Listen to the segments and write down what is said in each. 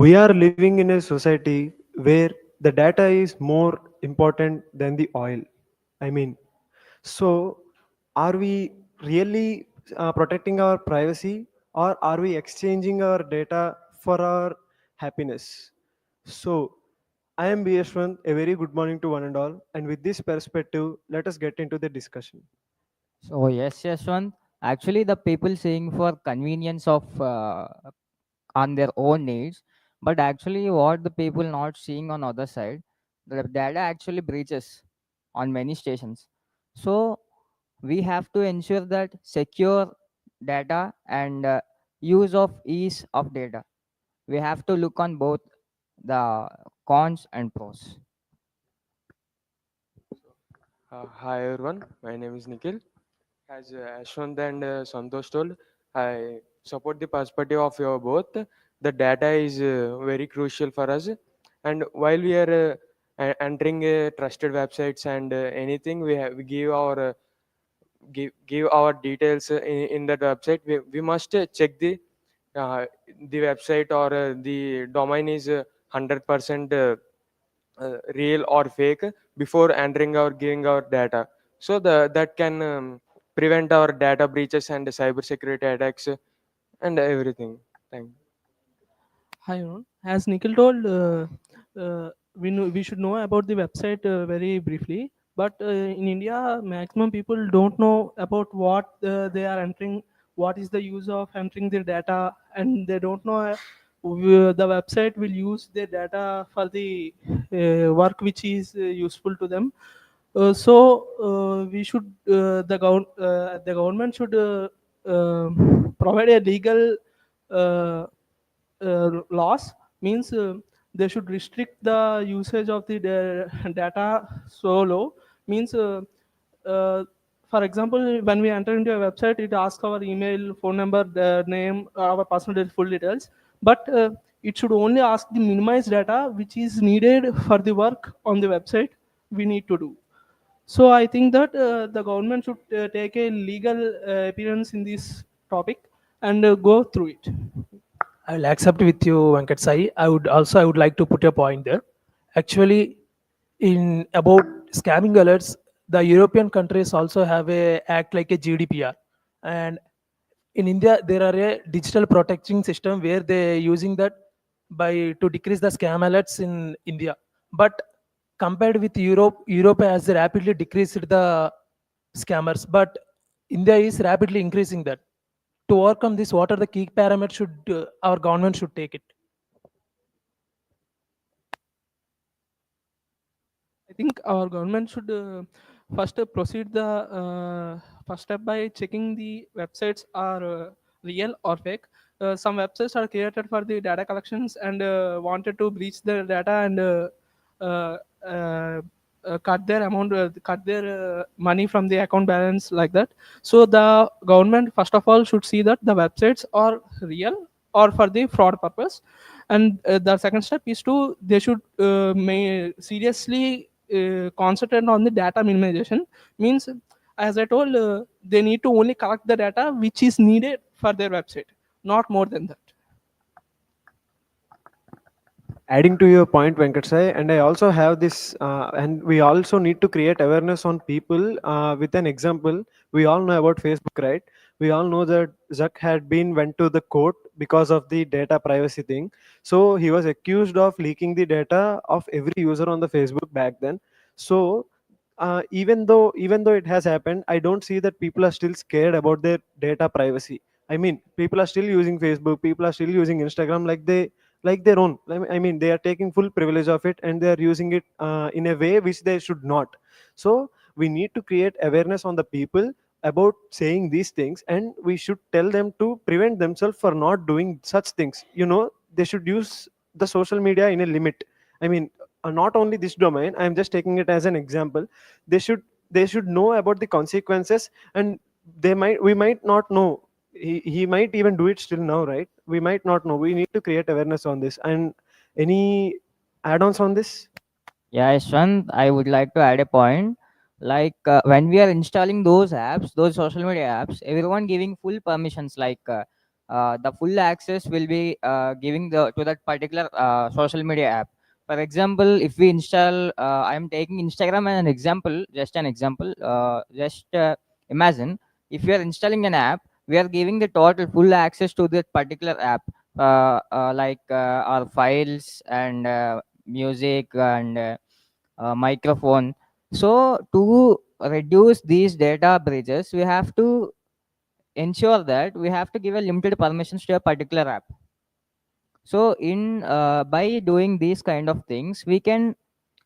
We are living in a society where the data is more important than the oil. I mean, so are we really protecting our privacy, or are we exchanging our data for our happiness? So, I am BS1. A very good morning to one and all. And with this perspective, let us get into the discussion. So yes, one. Actually, the people saying for convenience of on their own needs, but actually, what the people not seeing on other side, the data actually breaches on many stations. So we have to ensure that secure data and use of ease of data. We have to look on both the cons and pros. Hi everyone, my name is Nikhil. As Ashwant and Santosh told, I support the perspective of your both. The data is very crucial for us, and while we are entering trusted websites and anything, we give our give our details in that website. We must check uh, the website or the domain is 100% real or fake before entering or giving our data, so that can prevent our data breaches and cyber security attacks and everything. Thank you. Hi, everyone. As Nikhil told, we should know about the website very briefly. But in India, maximum people don't know about what they are entering, what is the use of entering their data, and they don't know the website will use their data for the work which is useful to them. We should the government should provide a legal uh, laws, means they should restrict the usage of the data so low, means uh, for example, when we enter into a website, it asks our email, phone number, the name, our personal full details, but it should only ask the minimized data which is needed for the work on the website we need to do. So I think that the government should take a legal appearance in this topic and go through it. I will accept with you, Venkat Sai. I would like to put a point there. Actually, in about scamming alerts, the European countries also have a act like a GDPR, and in India there are a digital protecting system where they using that by to decrease the scam alerts in India. But compared with Europe, Europe has rapidly decreased the scammers, but India is rapidly increasing that. To overcome this, what are the key parameters should our government should take it? I think our government should first proceed the first step by checking the websites are real or fake. Some websites are created for the data collections and wanted to breach the data and uh, uh, cut their amount, cut their money from the account balance like that. So the government first of all should see that the websites are real or for the fraud purpose, and the second step is to they should may seriously concentrate on the data minimization, means as I told, they need to only collect the data which is needed for their website, not more than that. Adding to your point, Venkatsai, and I also have this, and we also need to create awareness on people with an example. We all know about Facebook, right? We all know that Zuck had been went to the court because of the data privacy thing. So he was accused of leaking the data of every user on the Facebook back then. So even though it has happened, I don't see that people are still scared about their data privacy. I mean, people are still using Facebook, people are still using Instagram like their own. I mean, they are taking full privilege of it, and they are using it in a way which they should not. So we need to create awareness on the people about saying these things, and we should tell them to prevent themselves for not doing such things. They should use the social media in a limit. I mean, not only this domain, I'm just taking it as an example. They should know about the consequences, and we might not know. He might even do it still now, right? We might not know. We need to create awareness on this. And any add-ons on this? Yeah, Yashwant, I would like to add a point. Like when we are installing those apps, those social media apps, everyone giving full permissions, like the full access will be giving to that particular social media app. For example, if we install, I am taking Instagram as an example, just an example. Just imagine if you are installing an app, we are giving the total full access to that particular app, our files and music and microphone. So to reduce these data breaches, we have to ensure that we have to give a limited permissions to a particular app. So in by doing these kind of things, we can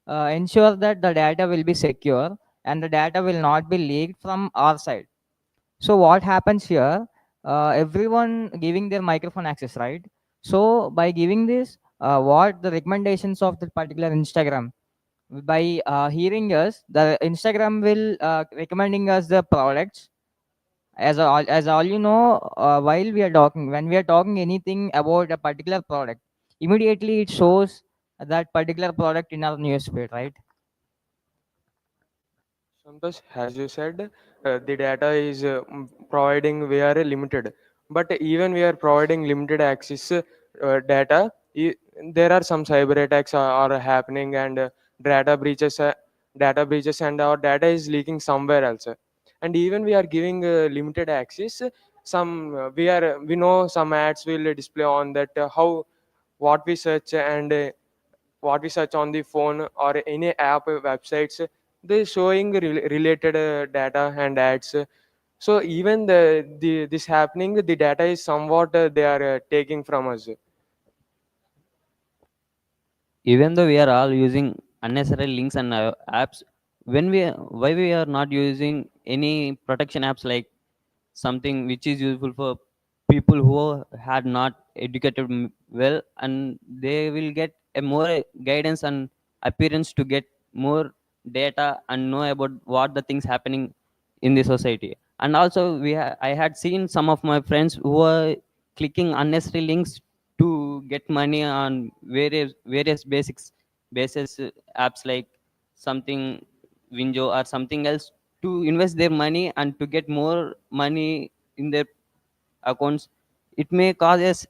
ensure that the data will be secure and the data will not be leaked from our side. So what happens here, everyone giving their microphone access, right? So by giving this, what the recommendations of the particular Instagram, by hearing us, the Instagram will recommending us the products. As all you know, while we are talking, when we are talking anything about a particular product, immediately it shows that particular product in our newsfeed, right? Santosh, as you said, the data is providing we are limited, but even we are providing limited access data. There are some cyber attacks are happening and data breaches, and our data is leaking somewhere else. And even we are giving limited access. Some we know some ads will display on that how what we search and what we search on the phone or any app websites, they showing related data and ads. So even the this happening, the data is somewhat they are taking from us. Even though we are all using unnecessary links and apps, when we why we are not using any protection apps, like something which is useful for people who had not educated well, and they will get a more guidance and appearance to get more data and know about what the things happening in the society. And also I had seen some of my friends who were clicking unnecessary links to get money on various basics basis apps, like something Winjo or something else, to invest their money and to get more money in their accounts. It may cause us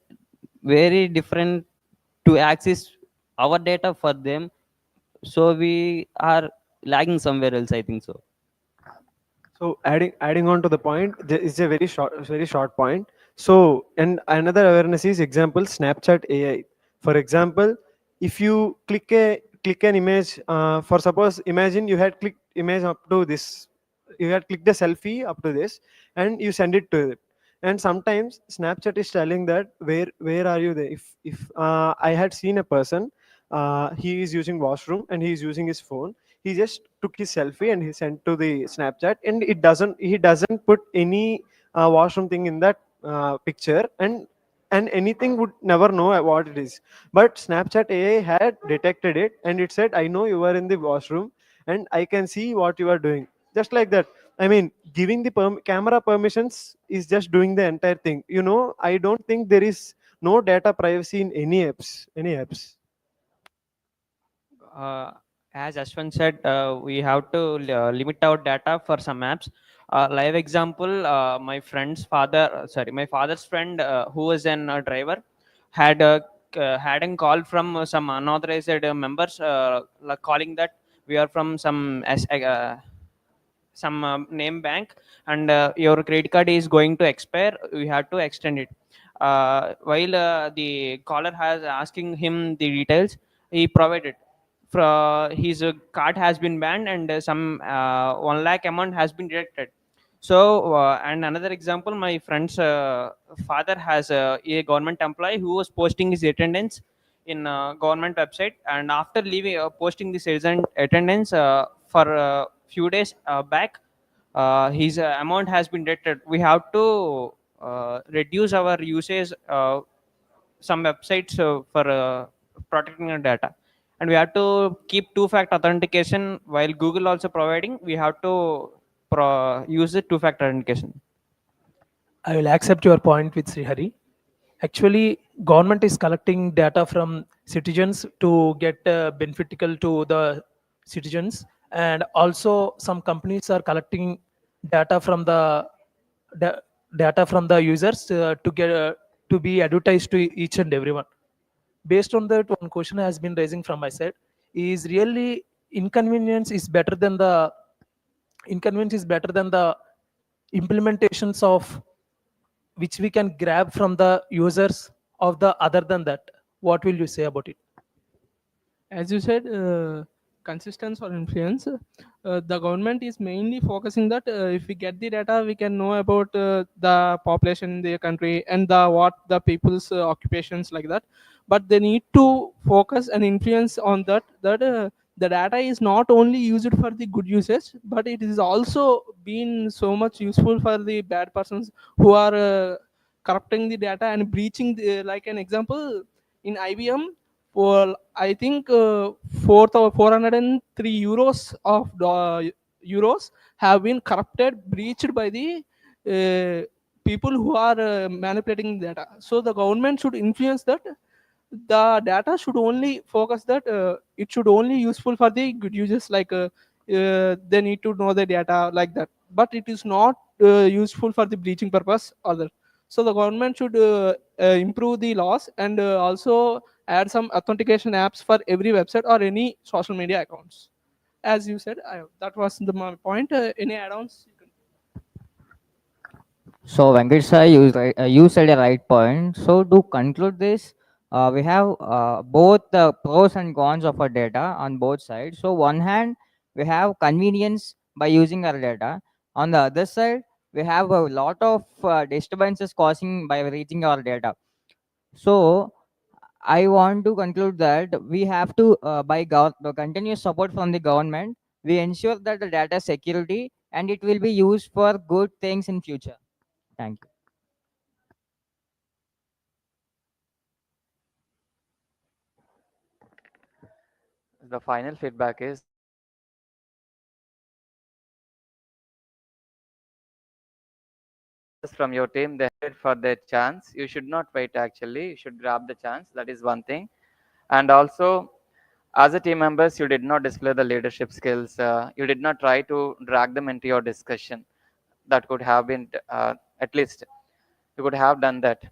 very different to access our data for them, so we are lagging somewhere else, I think so. So adding on to the point, there is a very short point. So and another awareness is example Snapchat AI. For example, if you click an image, for suppose imagine you had clicked image up to this, you had clicked a selfie up to this, and you send it to it. And sometimes Snapchat is telling that where are you there? If I had seen a person, he is using washroom and he is using his phone, he just took his selfie and he sent to the Snapchat, and he doesn't put any washroom thing in that picture, and anything would never know what it is. But Snapchat AI had detected it, and it said, I know you are in the washroom and I can see what you are doing, just like that. I mean, giving the camera permissions is just doing the entire thing. I don't think there is no data privacy in any apps. uh, as Ashwin said, we have to limit our data for some apps. Live example, my father's friend, who was an driver, had had a call from some unauthorized members, like calling that we are from some name bank, and your credit card is going to expire, we have to extend it. While the caller has asking him the details, he provided his card has been banned, and some 1 lakh amount has been deducted. So and another example, my friend's father has a government employee who was posting his attendance in government website, and after leaving posting this attendance for a few days back, his amount has been deducted. We have to reduce our usage some websites for protecting our data, and we have to keep two-factor authentication. While Google also providing, we have to use the two-factor authentication. I will accept your point with Srihari. Actually, government is collecting data from citizens to get beneficial to the citizens, and also some companies are collecting data from the da- data from the users to get to be advertised to each and everyone. Based on that, one question has been raising from my side: is really inconvenience is better than the inconvenience is better than the implementations of which we can grab from the users of the other than that? What will you say about it? As you said, consistency or influence, the government is mainly focusing that if we get the data, we can know about the population in the country and the what the people's occupations like that. But they need to focus and influence on that the data is not only used for the good usage, but it is also been so much useful for the bad persons who are corrupting the data and breaching the, like an example in IBM. Well, I think 403 euros of euros have been corrupted, breached by the people who are manipulating data. So the government should influence that the data should only focus that it should only useful for the good users, like they need to know the data like that, but it is not useful for the breaching purpose other. So the government should improve the laws and also add some authentication apps for every website or any social media accounts. As you said, that was my point. Any add-ons? So Venkat sir, you said a right point. So to conclude this, we have both the pros and cons of our data on both sides. So one hand, we have convenience by using our data. On the other side, we have a lot of disturbances causing by reaching our data. So I want to conclude that we have to, the continuous support from the government, we ensure that the data security and it will be used for good things in future. Thank you. The final feedback is from your team, they wait for their chance. You should not wait actually. You should grab the chance. That is one thing. And also, as a team members, you did not display the leadership skills. You did not try to drag them into your discussion. That could have been, at least, you could have done that.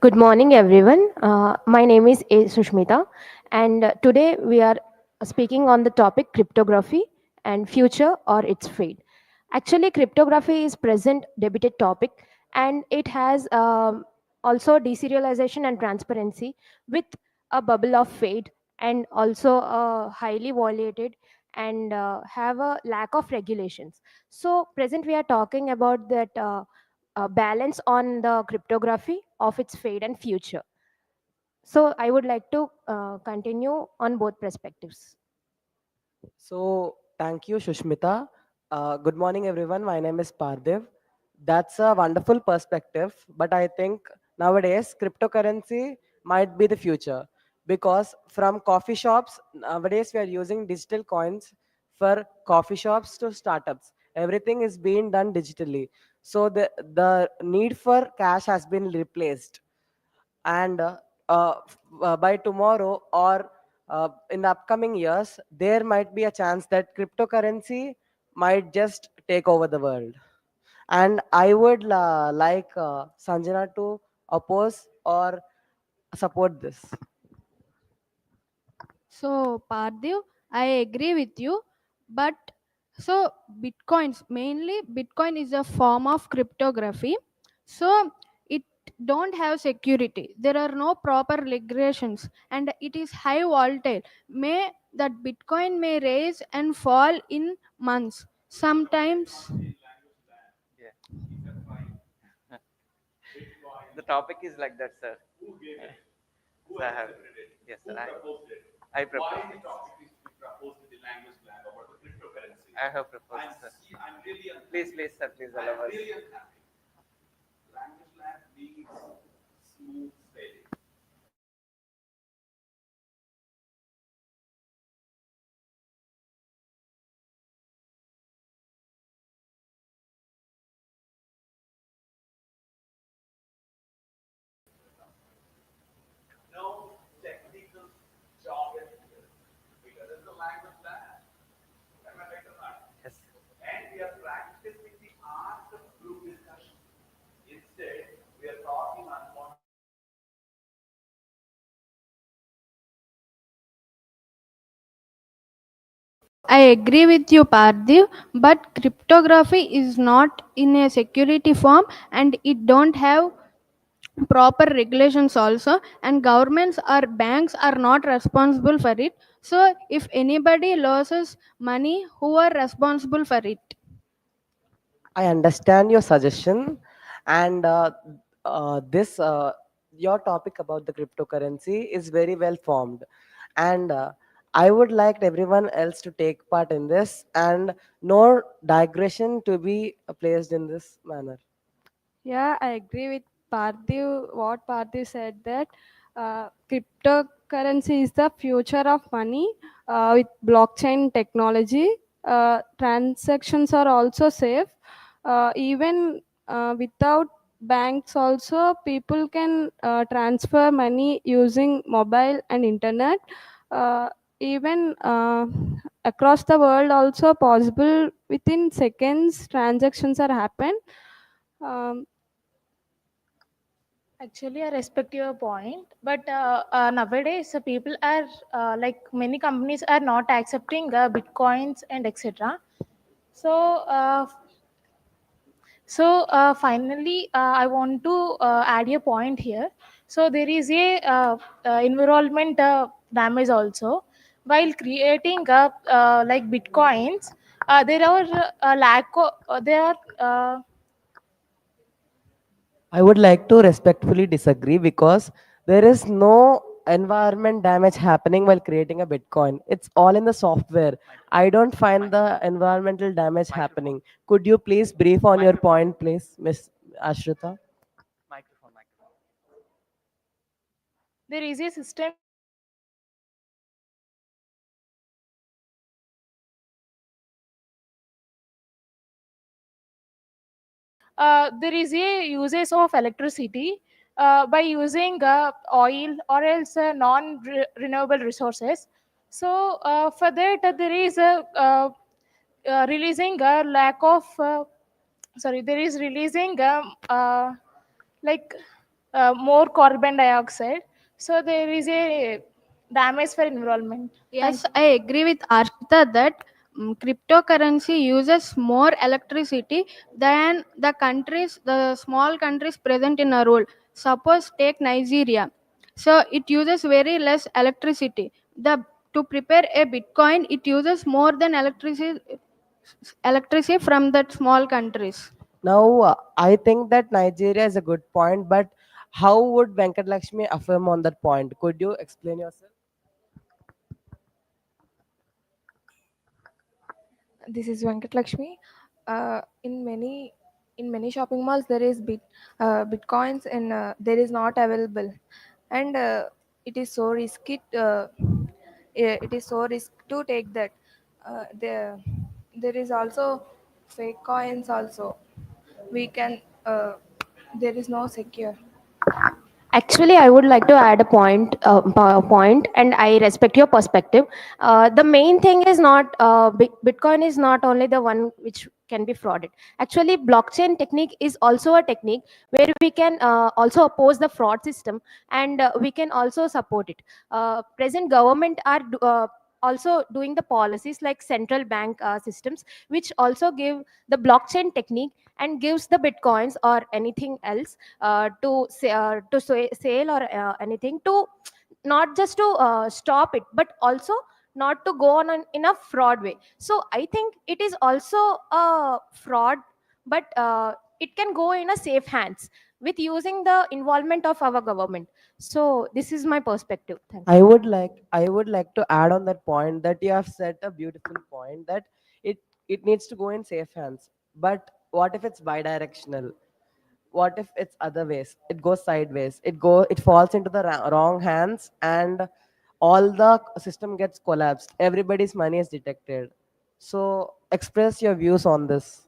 Good morning, everyone. My name is A. Sushmita, and today we are speaking on the topic cryptography and future or its fate. Actually, cryptography is present debated topic, and it has also deserialization and transparency with a bubble of fate, and also highly violated and have a lack of regulations. So, present we are talking about that. Balance on the cryptography of its fate and future. So I would like to continue on both perspectives. So, thank you, Shushmita. Good morning, everyone. My name is Pardev. That's a wonderful perspective, but I think nowadays cryptocurrency might be the future because from coffee shops, nowadays we are using digital coins for coffee shops to startups. Everything is being done digitally. So, the need for cash has been replaced and by tomorrow or in the upcoming years there might be a chance that cryptocurrency might just take over the world, and I would like Sanjana to oppose or support this. So, Parthiv, I agree with you, but so bitcoins mainly Bitcoin is a form of cryptography. So it don't have security. There are no proper regulations, and it is high volatile. May that Bitcoin may rise and fall in months. Sometimes. Yeah. The topic is like that, sir. So I have, yes, sir. I proposed it. I have proposed, sir. Please, please, sir, please allow us. Yes. I agree with you, Parthiv, but cryptography is not in a security form, and it don't have proper regulations also, and governments or banks are not responsible for it. So if anybody loses money, who are responsible for it? I understand your suggestion, and this your topic about the cryptocurrency is very well formed, and I would like everyone else to take part in this, and no digression to be placed in this manner. Yeah, I agree with Parthiv. What Parthiv said that cryptocurrency is the future of money with blockchain technology. Transactions are also safe. Even without banks, also people can transfer money using mobile and internet. Uh, Even across the world, also possible within seconds. Transactions are happen. Um, Actually, I respect your point, but nowadays people are like many companies are not accepting bitcoins and etc. So, finally, I want to add a point here. So there is a environment damage also while creating like bitcoins. There are lack of there are. I would like to respectfully disagree because there is no environment damage happening while creating a Bitcoin. It's all in the software. I don't find the environmental damage happening. Could you please brief on your point, please, Miss Ashrita? Microphone. There is a system there is a uses of electricity by using oil or else non-renewable resources. So for that there is a releasing a lack of sorry there is releasing like more carbon dioxide. So there is a damage for environment. Yes, I agree with Arshita that cryptocurrency uses more electricity than the small countries present in a role. Suppose take Nigeria. So it uses very less electricity. To prepare a Bitcoin, it uses more than electricity from that small countries. Now, I think that Nigeria is a good point, but how would Venkat Lakshmi affirm on that point? Could you explain yourself? This is Venkat Lakshmi. In many shopping malls, there is bitcoins and there is not available, and it is so risky. It is so risk to take that. There is also fake coins also. We can there is no secure. Actually, I would like to add a point, and I respect your perspective. The main thing is not Bitcoin is not only the one which can be frauded. Actually, blockchain technique is also a technique where we can also oppose the fraud system, and we can also support it. Present government are also doing the policies like central bank systems, which also give the blockchain technique and gives the bitcoins or anything else sale or anything to not just to stop it, but also not to go on in a fraud way. So I think it is also a fraud, but it can go in a safe hands with using the involvement of our government. So this is my perspective. Thank you. I would like to add on that point that you have said a beautiful point that it it needs to go in safe hands. But what if it's bidirectional? What if it's other ways? It goes sideways. It falls into the wrong hands, and all the system gets collapsed. Everybody's money is detected. So express your views on this.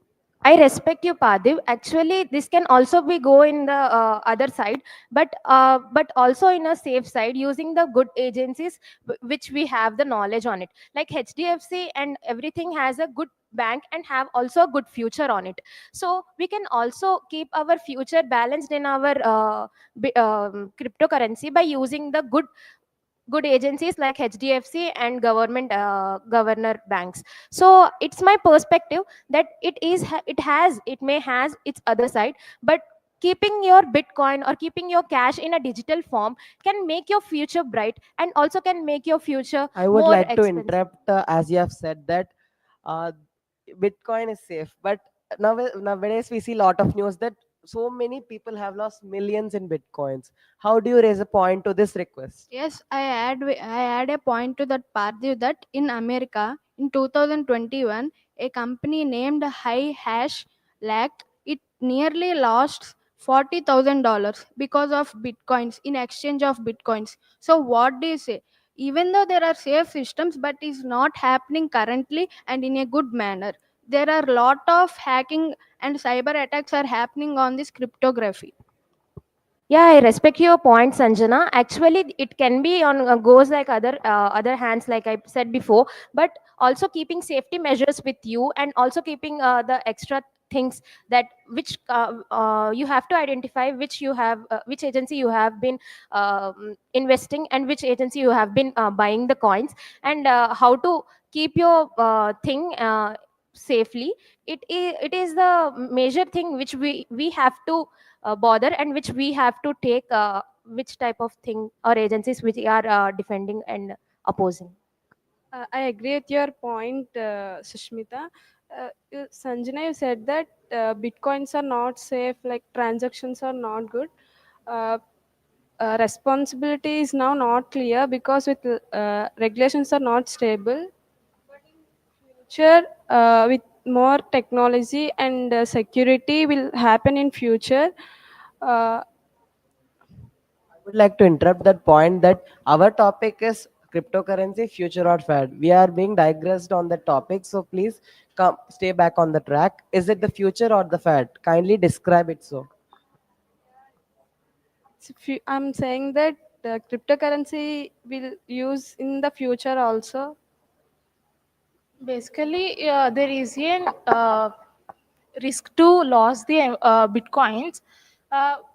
I respect you, Padiv. Actually, this can also be go in the other side, but also in a safe side using the good agencies which we have the knowledge on it. Like HDFC and everything has a good bank and have also a good future on it. So we can also keep our future balanced in our cryptocurrency by using the good agencies like HDFC and governor banks. So it's my perspective that it may has its other side, but keeping your Bitcoin or keeping your cash in a digital form can make your future bright and also can make your future I would more like to expensive. interrupt as you have said that uh, Bitcoin is safe, but nowadays we see a lot of news that so many people have lost millions in Bitcoins. How do you raise a point to this request? Yes, I add a point to that Parthiv that in America in 2021, a company named High Hash Lack it nearly lost $40,000 because of bitcoins in exchange of bitcoins. So what do you say? Even though there are safe systems, but is not happening currently and in a good manner. There are lot of hacking and cyber attacks are happening on this cryptography. Yeah, I respect your point, Sanjana. Actually, it can be on goes like other hands, like I said before, but also keeping safety measures with you, and also keeping the extra things that which you have to identify which agency you have been investing and which agency you have been buying the coins, and how to keep your thing safely. It is the major thing which we have to bother, and which we have to take which type of thing or agencies which are defending and opposing. I agree with your point, Sushmita. Sanjana, you said that bitcoins are not safe, like transactions are not good. Uh, Responsibility is now not clear because with regulations are not stable. Future with more technology and security will happen in future. Uh, I would like to interrupt that point that our topic is cryptocurrency, future or fad. We are being digressed on the topic, so please come stay back on the track. Is it the future or the fad? Kindly describe it so. I'm saying that cryptocurrency will use in the future also. Basically, there is a risk to lose the bitcoins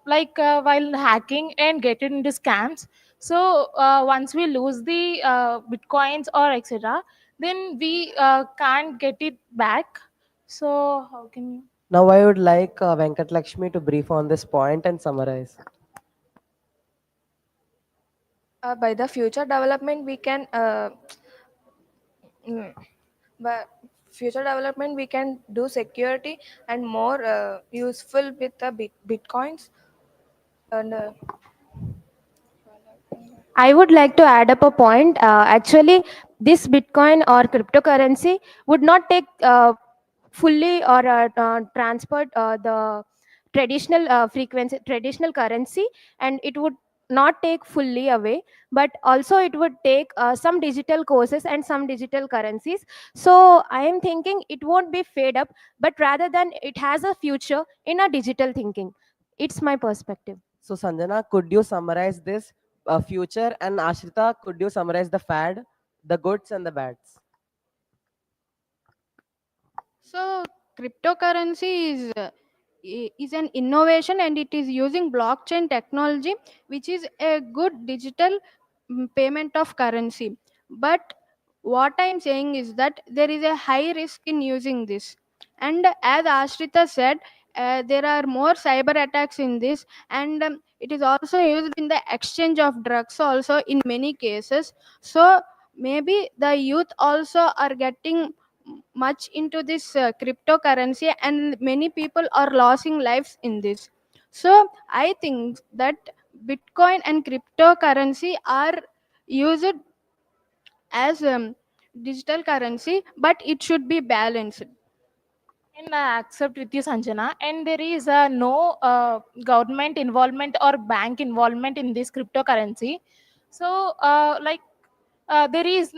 while hacking and getting into scams. So once we lose the bitcoins or etc., then we can't get it back. So how can you? Now I would like Venkat Lakshmi to brief on this point and summarize. By the future development, we can mm, by future development we can do security and more useful with the bitcoins and I would like to add up a point. Actually, this Bitcoin or cryptocurrency would not take fully or transport the traditional frequency, traditional currency, and it would not take fully away, but also it would take some digital courses and some digital currencies. So I am thinking it won't be fade up, but rather than it has a future in a digital thinking. It's my perspective. So Sanjana, could you summarize this future, and Ashrita, could you summarize the fad, the goods and the bads? So cryptocurrency is an innovation, and it is using blockchain technology, which is a good digital payment of currency. But what I am saying is that there is a high risk in using this. And as Ashrita said, there are more cyber attacks in this, and it is also used in the exchange of drugs also in many cases. So maybe the youth also are getting much into this cryptocurrency, and many people are losing lives in this. So I think that Bitcoin and cryptocurrency are used as digital currency, but it should be balanced. And I accept with you, Sanjana. And there is no government involvement or bank involvement in this cryptocurrency. So, there is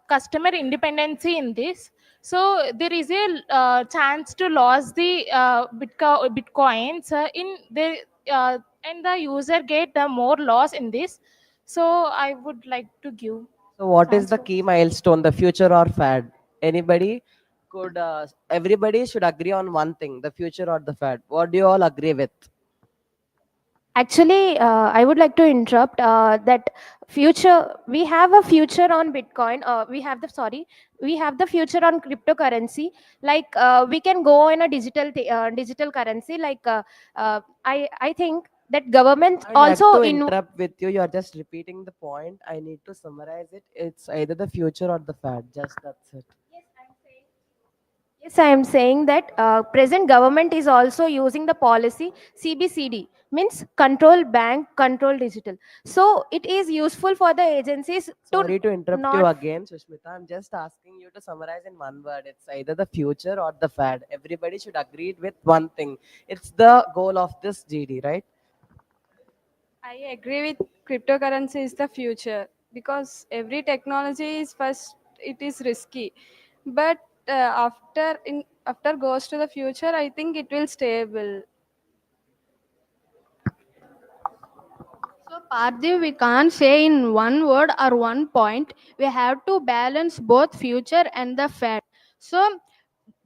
customer independency in this. So there is a chance to lose the bitcoins in the and the user get the more loss in this. So I would like to give So what is chance the for. key milestone, the future or fad? Anybody could, everybody should agree on one thing, the future or the fad. What do you all agree with? Actually, I would like to interrupt that future. We have a future on Bitcoin. We have the future on cryptocurrency. Like we can go in a digital currency. Like I think that government I would like also to in. interrupt with you. You are just repeating the point. I need to summarize it. It's either the future or the fad. Just that's it. Yes, I am saying that present government is also using the policy CBCD, means control bank, control digital. So it is useful for the agencies to Sorry to interrupt you not. again, Sushmita. I'm just asking you to summarize in one word. It's either the future or the fad. Everybody should agree with one thing. It's the goal of this GD, right? I agree with cryptocurrency is the future, because every technology is first it is risky, but after goes to the future, I think it will stable. So, Parthiv, we can't say in one word or one point. We have to balance both future and the fad. So,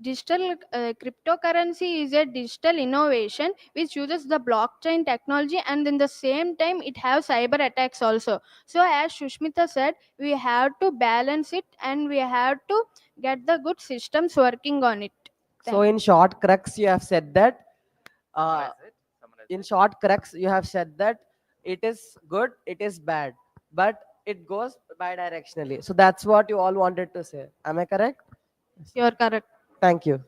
digital cryptocurrency is a digital innovation which uses the blockchain technology, and in the same time it has cyber attacks also. So, as Shushmita said, we have to balance it, and we have to get the good systems working on it. So in short crux, you have said that. Uh, in short crux, you have said that it is good, it is bad, but it goes bi-directionally. So that's what you all wanted to say. Am I correct? You're correct. Thank you.